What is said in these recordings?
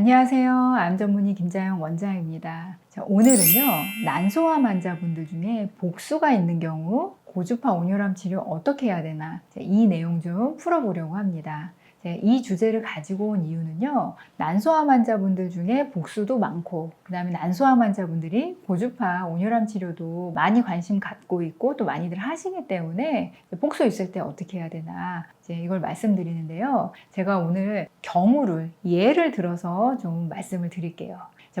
안녕하세요. 암 전문의 김자영 원장입니다. 오늘은요, 난소암 환자분들 중에 복수가 있는 경우 고주파 온열암 치료 어떻게 해야 되나, 이 내용 좀 풀어보려고 합니다. 이 주제를 가지고 온 이유는요, 난소암 환자분들 중에 복수도 많고, 그 다음에 난소암 환자분들이 고주파 온열암 치료도 많이 관심 갖고 있고 또 많이들 하시기 때문에 복수 있을 때 어떻게 해야 되나 이걸 말씀드리는데요. 제가 오늘 예를 들어서 좀 말씀을 드릴게요.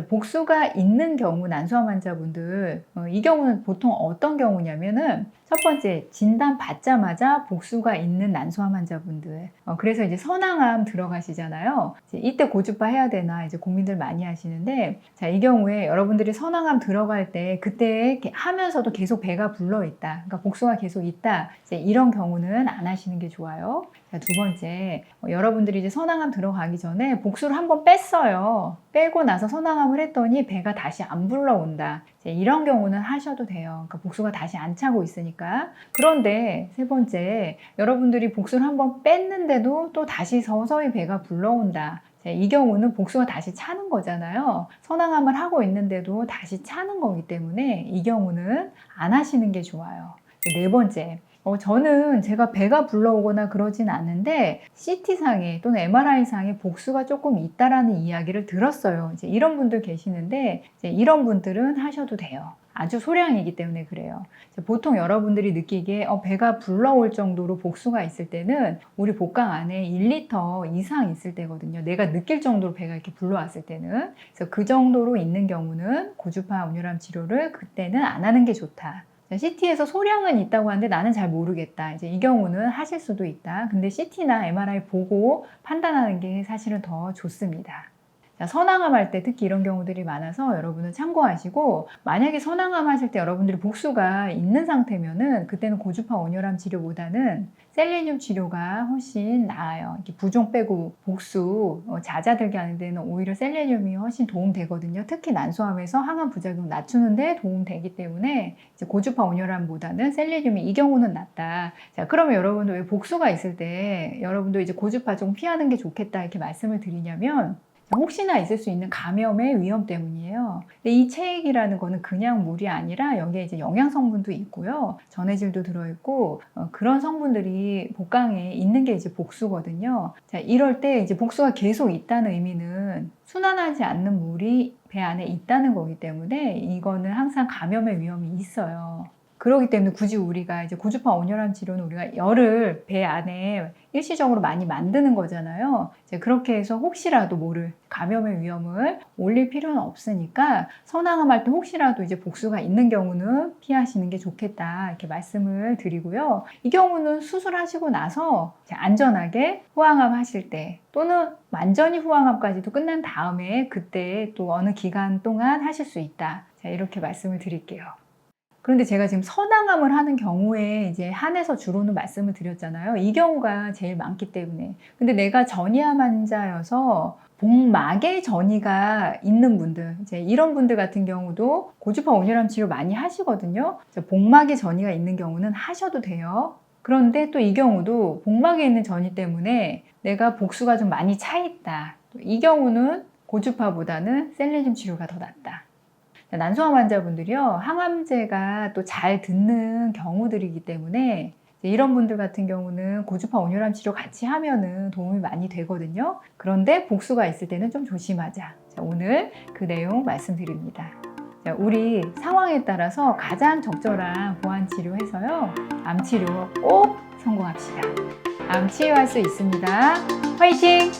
복수가 있는 경우 난소암 환자분들, 이 경우는 보통 어떤 경우냐면은 첫 번째, 진단 받자마자 복수가 있는 난소암 환자분들. 그래서 이제 선항암 들어가시잖아요. 이때 고주파 해야 되나 이제 고민들 많이 하시는데, 자, 이 경우에 여러분들이 선항암 들어갈 때 그때 하면서도 계속 배가 불러 있다. 그러니까 복수가 계속 있다. 이런 경우는 안 하시는 게 좋아요. 자, 두 번째, 여러분들이 이제 선항암 들어가기 전에 복수를 한번 뺐어요. 빼고 나서 선항암을 했더니 배가 다시 안 불러온다. 이런 경우는 하셔도 돼요. 그러니까 복수가 다시 안 차고 있으니까. 그런데 세 번째, 여러분들이 복수를 한번 뺐는데도 또 다시 서서히 배가 불러온다. 이 경우는 복수가 다시 차는 거잖아요. 선항암을 하고 있는데도 다시 차는 거기 때문에 이 경우는 안 하시는 게 좋아요. 네 번째, 저는 제가 배가 불러오거나 그러진 않는데 CT상에 또는 MRI상에 복수가 조금 있다라는 이야기를 들었어요. 이런 분들 계시는데 이런 분들은 하셔도 돼요. 아주 소량이기 때문에 그래요. 보통 여러분들이 느끼기에 배가 불러올 정도로 복수가 있을 때는 우리 복강 안에 1리터 이상 있을 때거든요. 내가 느낄 정도로 배가 이렇게 불러왔을 때는. 그래서 그 정도로 있는 경우는 고주파 온열암 치료를 그때는 안 하는 게 좋다. CT에서 소량은 있다고 하는데 나는 잘 모르겠다. 이 경우는 하실 수도 있다. 근데 CT나 MRI 보고 판단하는 게 사실은 더 좋습니다. 자, 선항암 할 때 특히 이런 경우들이 많아서 여러분은 참고하시고, 만약에 선항암 하실 때 여러분들이 복수가 있는 상태면은 그때는 고주파 온열암 치료보다는 셀레늄 치료가 훨씬 나아요. 이렇게 부종 빼고 복수 잦아들게 하는 데는 오히려 셀레늄이 훨씬 도움되거든요. 특히 난소암에서 항암 부작용 낮추는데 도움되기 때문에 이제 고주파 온열암보다는 셀레늄이 이 경우는 낫다. 자, 그러면 여러분들 왜 복수가 있을 때 여러분도 이제 고주파 좀 피하는 게 좋겠다 이렇게 말씀을 드리냐면, 혹시나 있을 수 있는 감염의 위험 때문이에요. 근데 이 체액이라는 거는 그냥 물이 아니라 여기에 이제 영양 성분도 있고요, 전해질도 들어있고, 그런 성분들이 복강에 있는 게 이제 복수거든요. 자, 이럴 때 이제 복수가 계속 있다는 의미는 순환하지 않는 물이 배 안에 있다는 거기 때문에 이거는 항상 감염의 위험이 있어요. 그렇기 때문에 굳이 우리가 이제 고주파 온열암 치료는 우리가 열을 배 안에 일시적으로 많이 만드는 거잖아요. 이제 그렇게 해서 혹시라도 모를 감염의 위험을 올릴 필요는 없으니까 선항암 할 때 혹시라도 이제 복수가 있는 경우는 피하시는 게 좋겠다 이렇게 말씀을 드리고요. 이 경우는 수술하시고 나서 안전하게 후항암 하실 때 또는 완전히 후항암까지도 끝난 다음에 그때 또 어느 기간 동안 하실 수 있다. 자, 이렇게 말씀을 드릴게요. 그런데 제가 지금 선항암을 하는 경우에 이제 한해서 주로는 말씀을 드렸잖아요. 이 경우가 제일 많기 때문에. 근데 내가 전이암 환자여서 복막에 전이가 있는 분들, 이제 이런 분들 같은 경우도 고주파 온열암 치료 많이 하시거든요. 복막에 전이가 있는 경우는 하셔도 돼요. 그런데 또 이 경우도 복막에 있는 전이 때문에 내가 복수가 좀 많이 차 있다. 이 경우는 고주파보다는 셀레늄 치료가 더 낫다. 난소암 환자분들이요, 항암제가 또 잘 듣는 경우들이기 때문에 이런 분들 같은 경우는 고주파 온열암 치료 같이 하면은 도움이 많이 되거든요. 그런데 복수가 있을 때는 좀 조심하자. 자, 오늘 그 내용 말씀드립니다. 자, 우리 상황에 따라서 가장 적절한 보완 치료해서요, 암 치료 꼭 성공합시다. 암 치유할 수 있습니다. 화이팅!